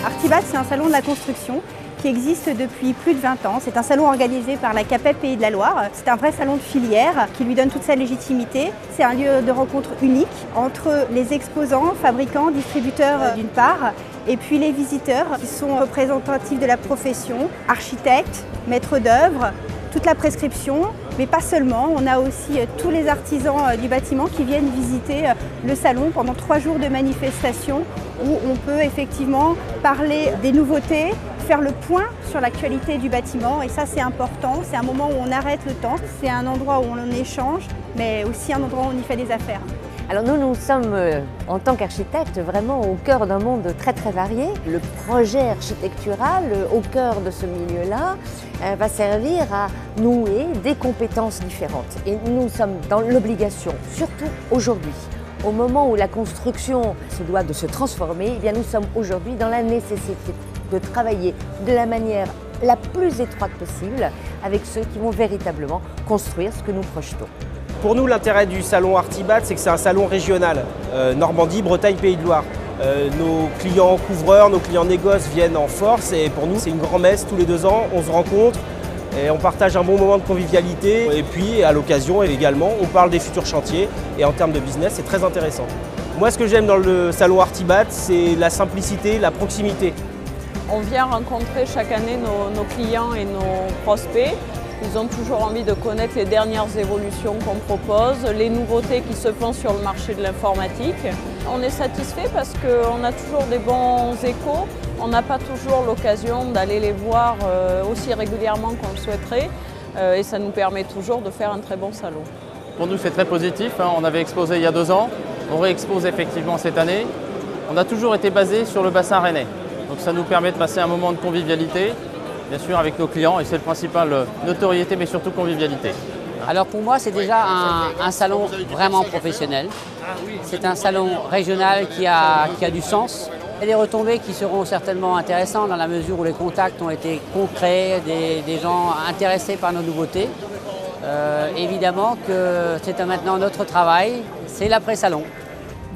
Artibat, c'est un salon de la construction qui existe depuis plus de 20 ans. C'est un salon organisé par la CAPEB Pays de la Loire. C'est un vrai salon de filière qui lui donne toute sa légitimité. C'est un lieu de rencontre unique entre les exposants, fabricants, distributeurs d'une part, et puis les visiteurs qui sont représentatifs de la profession, architectes, maîtres d'œuvre, toute la prescription, mais pas seulement. On a aussi tous les artisans du bâtiment qui viennent visiter le salon pendant 3 jours de manifestation où on peut effectivement parler des nouveautés, faire le point sur l'actualité du bâtiment, et ça c'est important. C'est un moment où on arrête le temps, c'est un endroit où on échange, mais aussi un endroit où on y fait des affaires. Alors nous sommes, en tant qu'architectes, vraiment au cœur d'un monde très très varié. Le projet architectural, au cœur de ce milieu-là, va servir à nouer des compétences différentes. Et nous sommes dans l'obligation, surtout aujourd'hui, au moment où la construction se doit de se transformer, eh bien nous sommes aujourd'hui dans la nécessité de travailler de la manière la plus étroite possible avec ceux qui vont véritablement construire ce que nous projetons. Pour nous, l'intérêt du salon Artibat, c'est que c'est un salon régional, Normandie, Bretagne, Pays de Loire. Nos clients couvreurs, nos clients négoces viennent en force, et pour nous, c'est une grand-messe tous les 2 ans. On se rencontre et on partage un bon moment de convivialité, et puis à l'occasion également, on parle des futurs chantiers, et en termes de business, c'est très intéressant. Moi, ce que j'aime dans le salon Artibat, c'est la simplicité, la proximité. On vient rencontrer chaque année nos clients et nos prospects. Ils ont toujours envie de connaître les dernières évolutions qu'on propose, les nouveautés qui se font sur le marché de l'informatique. On est satisfait parce qu'on a toujours des bons échos. On n'a pas toujours l'occasion d'aller les voir aussi régulièrement qu'on le souhaiterait, et ça nous permet toujours de faire un très bon salon. Pour nous, c'est très positif. On avait exposé il y a 2 ans, on réexpose effectivement cette année. On a toujours été basé sur le bassin rennais. Donc ça nous permet de passer un moment de convivialité, bien sûr avec nos clients, et c'est le principal, notoriété mais surtout convivialité. Alors pour moi, c'est déjà un salon vraiment professionnel. C'est un salon régional qui a du sens. Et des retombées qui seront certainement intéressantes dans la mesure où les contacts ont été concrets, des gens intéressés par nos nouveautés. Évidemment que c'est maintenant notre travail, c'est l'après-salon.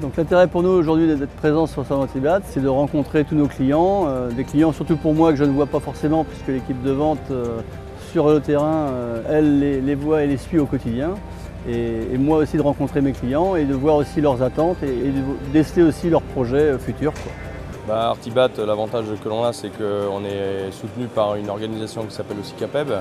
Donc l'intérêt pour nous aujourd'hui d'être présents sur le salon Artibat, c'est de rencontrer tous nos clients, des clients surtout pour moi que je ne vois pas forcément puisque l'équipe de vente sur le terrain, elle les voit et les suit au quotidien. Et moi aussi de rencontrer mes clients et de voir aussi leurs attentes et de déceler aussi leurs projets futurs. Artibat, l'avantage que l'on a, c'est qu'on est soutenu par une organisation qui s'appelle aussi CAPEB,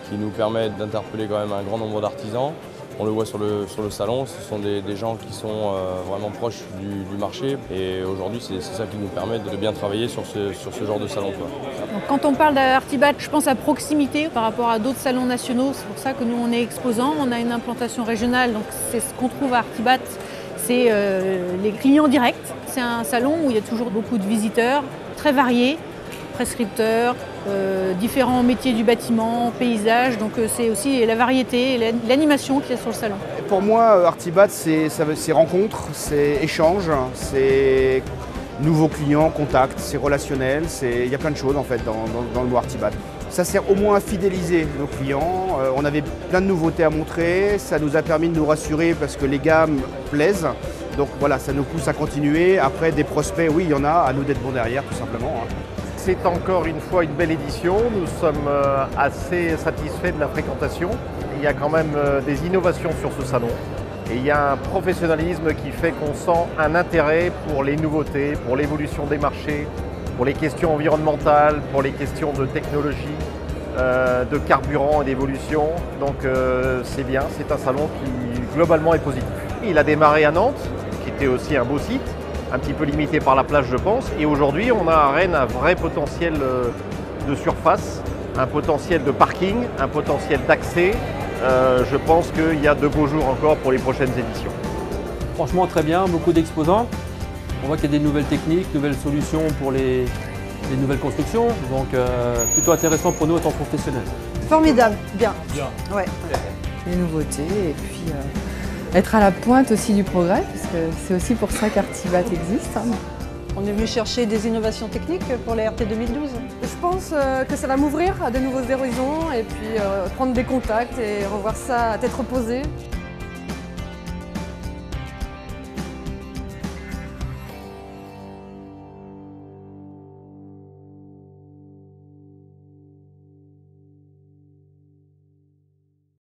qui nous permet d'interpeller quand même un grand nombre d'artisans. On le voit sur le salon, ce sont des gens qui sont vraiment proches du marché, et aujourd'hui c'est ça qui nous permet de bien travailler sur ce genre de salon. Donc, quand on parle d'Artibat, je pense à proximité par rapport à d'autres salons nationaux. C'est pour ça que nous on est exposants, on a une implantation régionale, donc c'est ce qu'on trouve à Artibat, c'est les clients directs. C'est un salon où il y a toujours beaucoup de visiteurs, très variés, prescripteurs, différents métiers du bâtiment, paysage, donc c'est aussi la variété et l'animation qu'il y a sur le salon. Pour moi, Artibat, c'est rencontres, c'est échanges, c'est nouveaux clients, contacts, c'est relationnel, il y a plein de choses en fait dans le mot Artibat. Ça sert au moins à fidéliser nos clients, on avait plein de nouveautés à montrer, ça nous a permis de nous rassurer parce que les gammes plaisent. Donc voilà, ça nous pousse à continuer. Après, des prospects, oui, il y en a, à nous d'être bons derrière, tout simplement. C'est encore une fois une belle édition. Nous sommes assez satisfaits de la fréquentation. Il y a quand même des innovations sur ce salon. Et il y a un professionnalisme qui fait qu'on sent un intérêt pour les nouveautés, pour l'évolution des marchés, pour les questions environnementales, pour les questions de technologie, de carburant et d'évolution. Donc c'est bien, c'est un salon qui globalement est positif. Il a démarré à Nantes, qui était aussi un beau site, un petit peu limité par la plage je pense. Et aujourd'hui on a à Rennes un vrai potentiel de surface, un potentiel de parking, un potentiel d'accès. Je pense qu'il y a de beaux jours encore pour les prochaines éditions. Franchement très bien, beaucoup d'exposants. On voit qu'il y a des nouvelles techniques, nouvelles solutions pour les nouvelles constructions. Donc plutôt intéressant pour nous en tant que professionnels. Formidable, bien. Ouais. Les nouveautés et puis être à la pointe aussi du progrès, parce que c'est aussi pour ça qu'Artibat existe. On est venu chercher des innovations techniques pour les RT 2012. Je pense que ça va m'ouvrir à de nouveaux horizons et puis prendre des contacts et revoir ça à tête reposée.